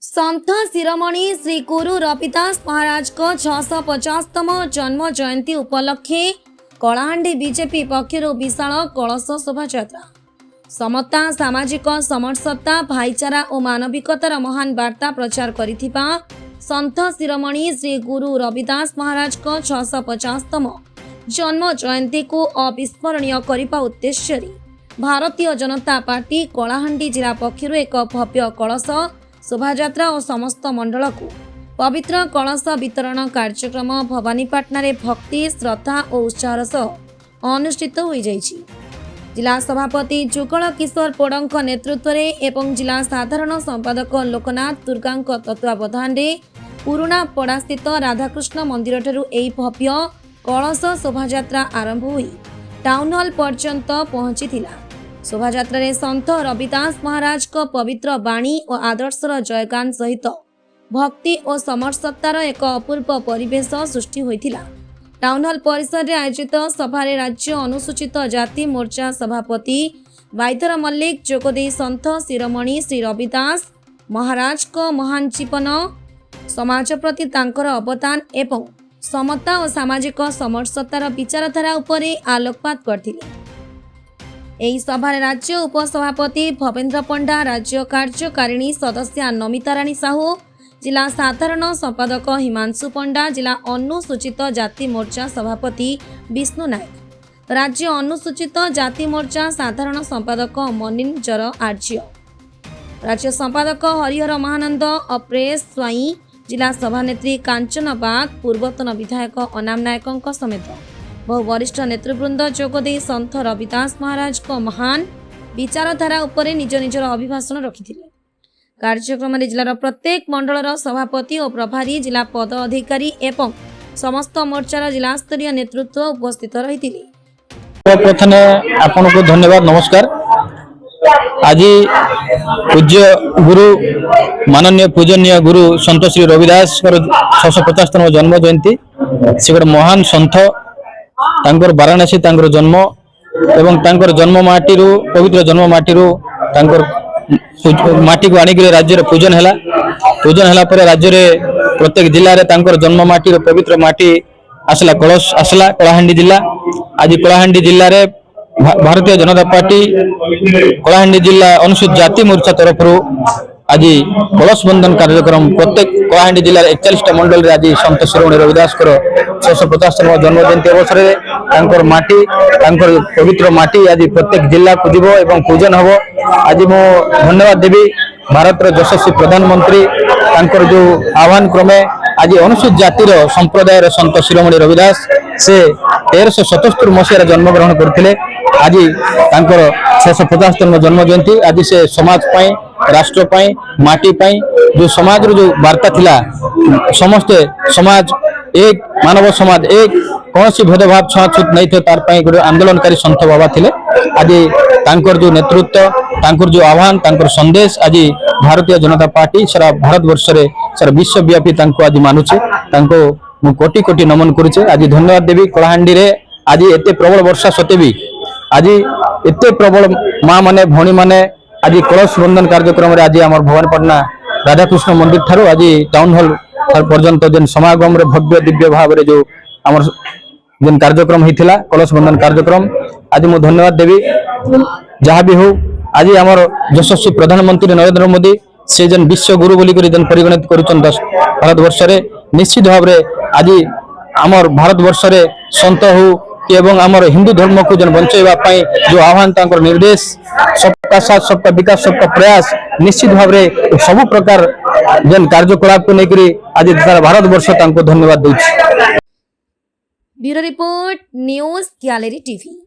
संत शिरोमणि श्री गुरु रविदास महाराज को 650तम जन्म जयंती उपलक्षे कलाहांडी बीजेपी पक्षर विशाल कलश शोभायात्रा समता सामाजिक समरसता भाईचारा और मानविकतार महान वार्ता प्रचार करिथिबा संत शिरोमणि श्री गुरु रविदास महाराज को 650तम जन्म जयंती को अविस्मरणीय करने उद्देश्य भारतीय जनता पार्टी कलाहांडी जिला पक्षर एक भव्य कलश शोभायात्रा और समस्त मंडल को पवित्र कलश वितरण कार्यक्रम भवानीपाटना रे भक्ति श्रद्धा और उत्साह सह अनुष्ठित हो जाइछि। जिला सभापति जुगल किशोर पोड़ंक नेतृत्व में एवं जिला साधारण संपादक लोकनाथ दुर्गा तत्वावधान में पुराणा पड़ा स्थित राधाकृष्ण मंदिर ठारू एही भव्य कलश शोभायात्रा आरंभ हुई टाउन हॉल पर्यंत पहुंची। शोभायात्रा रे संत रविदास महाराज को पवित्र बाणी और आदर्शर जयगान सहित भक्ति और समरसतार एक अपूर्व परिवेश सृष्टि होइथिला। टाउन हॉल परिसर रे आयोजित सभा रे राज्य अनुसूचित जाति मोर्चा सभापति वाइधर मल्लिक जोगदे संत शिरोमणि श्री रविदास महाराज को महान जीवन समाज प्रति तांकर अवदान एवं समता और सामाजिक समरसतार विचारधारा उपरे आलोकपात करथिले। एही सभा राज्य उपसभापति भवेन्द्र पंडा, राज्य कार्यकारिणी सदस्या नमिता राणी साहू, जिला साधारण संपादक हिमांशु पंडा, जिला अनुसूचित जाति मोर्चा सभापति विष्णु नायक, राज्य अनुसूचित जाति मोर्चा साधारण संपादक मनिंजर आर्य, राज्य संपादक हरिहर महानंद, अप्रेश स्वाई, जिला सभानेत्री कांचन बाग, पूर्वतन विधायक अनाम नायकों समेत बहु वरिष्ठ नेतृवृंद जोगदे संत रविदास महाराज को महान विचारधारा उपरे निज निजर अभिभाषण रखिथिले। कार्यक्रम में जिलार प्रत्येक मंडलर सभापति और प्रभारी, जिला पद अधिकारी एवं समस्त मोर्चार जिला स्तरीय नेतृत्व उपस्थित रहिथिले। प्रथम आपन को धन्यवाद, नमस्कार। आज पूज्य गुरु माननीय पूजनीय गुरु संत श्री रविदास 650तम जन्म जयंती से गोटे महान संत तांकर वाराणसी तांकर जन्म एवं तांकर जन्म माटी पवित्र जन्म माटी माटी को आनिक राज्य रे पूजन हैला पर राज्य रे प्रत्येक जिले रे तांकर जन्म माटी पवित्र माटी आसला कलश आसला कलाहांडी जिला। आज कलाहांडी जिले रे भारतीय जनता पार्टी कलाहांडी जिला अनुसूचित जाति मोर्चा तरफ आज कलश बंधन कार्यक्रम प्रत्येक कलाहांडी जिले 41टा मंडल आज संत शिरोमणि रविदास 650तम जन्म जयंती अवसर में माटी पवित्र माटी आज प्रत्येक जिला को जीव एवं पूजन हम। आज मु धन्यवाद देवी भारत यशस्वी प्रधानमंत्री जो आह्वान क्रमे आज अनुसूचित जातिर संप्रदायर संत शिरोमणि रविदास से 1377 मसीह जन्म ग्रहण करते। आज 650तम जन्म जयंती आज से समाज पाई राष्ट्र पाई माटी पाई जो समाज जो वार्ता थिला समस्ते समाज एक मानव समाज एक कौन सी भेदभाव छुआछूत नहीं थे तार पाई गोटे आंदोलनकारी संत बाबा थिले। आज तांकर जो नेतृत्व तांकर जो आह्वान तांकर संदेश आज भारतीय जनता पार्टी सारा भारत वर्ष रे सारा विश्वव्यापी तांको आज मानुचे तांको मु कोटि कोटि नमन करुचे। आज धन्यवाद देवी कलाहांडी रे आज एते प्रबल वर्षा सते भी आज एते प्रबल माँ माने भौणी माने आज कलश बंधन कार्यक्रम आज आम भवानीपाटना राधाकृष्ण मंदिर ठारू आज टाउन हॉल पर्यंत जेन समागम रे भव्य दिव्य भाव रे जो आमर जेन कार्यक्रम होता कलश बंधन कार्यक्रम आज मु धन्यवाद देवी। जहाँ भी हो आज आमर यशस्वी प्रधानमंत्री नरेंद्र मोदी से जेन विश्व गुरु बोली जेन परिगणित करुछन भारत वर्ष रे निश्चित भाव रे आज आमर भारत वर्ष रे संत हो एवं आमर हिंदू धर्म को जन बंचेबा पाई जो आह्वान तांकर निर्देश सबका साथ सबका विकास सबका प्रयास निश्चित भाव रे सब प्रकार जन कार्यकलाप को लेकर आज सारा भारत वर्ष तांको धन्यवाद दूची। Bureau report news gallery TV.